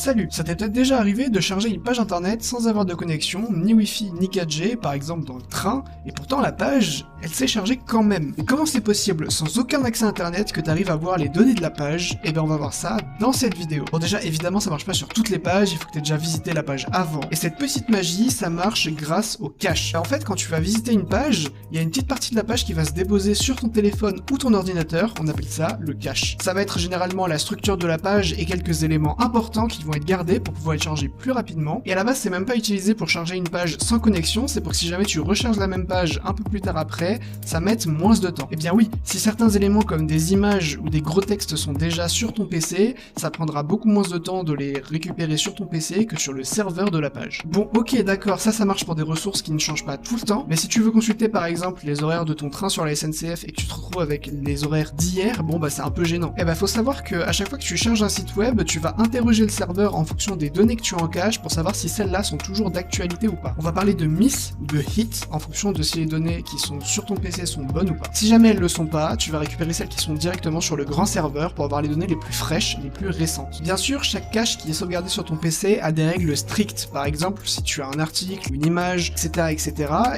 Salut, ça t'est peut-être déjà arrivé de charger une page internet sans avoir de connexion, ni wifi ni 4G, par exemple dans le train, et pourtant la page, elle s'est chargée quand même. Mais comment c'est possible, sans aucun accès internet, que t'arrives à voir les données de la page? Eh ben on va voir ça dans cette vidéo. Bon déjà, évidemment ça marche pas sur toutes les pages, il faut que t'aies déjà visité la page avant. Et cette petite magie, ça marche grâce au cache. En fait, quand tu vas visiter une page, il y a une petite partie de la page qui va se déposer sur ton téléphone ou ton ordinateur, on appelle ça le cache. Ça va être généralement la structure de la page et quelques éléments importants qui vont être gardés pour pouvoir être chargés plus rapidement. Et à la base, c'est même pas utilisé pour charger une page sans connexion, c'est pour que si jamais tu recharges la même page un peu plus tard après, ça mette moins de temps. Et bien oui, si certains éléments comme des images ou des gros textes sont déjà sur ton PC, ça prendra beaucoup moins de temps de les récupérer sur ton PC que sur le serveur de la page. Bon, ok, d'accord, ça marche pour des ressources qui ne changent pas tout le temps, mais si tu veux consulter par exemple les horaires de ton train sur la SNCF et que tu te retrouves avec les horaires d'hier, bon bah c'est un peu gênant. Et bah faut savoir que à chaque fois que tu charges un site web, tu vas interroger le serveur en fonction des données que tu as en cache pour savoir si celles-là sont toujours d'actualité ou pas. On va parler de miss ou de hit en fonction de si les données qui sont sur ton PC sont bonnes ou pas. Si jamais elles le sont pas, tu vas récupérer celles qui sont directement sur le grand serveur pour avoir les données les plus fraîches, les plus récentes. Bien sûr, chaque cache qui est sauvegardée sur ton PC a des règles strictes. Par exemple, si tu as un article, une image, etc.,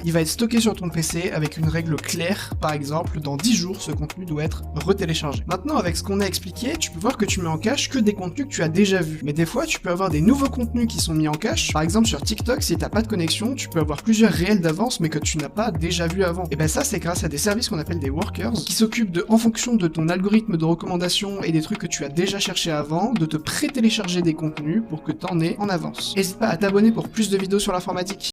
il va être stocké sur ton PC avec une règle claire. Par exemple, dans 10 jours, ce contenu doit être retéléchargé. Maintenant, avec ce qu'on a expliqué, tu peux voir que tu mets en cache que des contenus que tu as déjà vus. Mais des fois, tu peux avoir des nouveaux contenus qui sont mis en cache. Par exemple, sur TikTok, si t'as pas de connexion, tu peux avoir plusieurs réels d'avance mais que tu n'as pas déjà vu avant. Et ben ça, c'est grâce à des services qu'on appelle des workers qui s'occupent de, en fonction de ton algorithme de recommandation et des trucs que tu as déjà cherché avant, de te pré-télécharger des contenus pour que t'en aies en avance. N'hésite pas à t'abonner pour plus de vidéos sur l'informatique.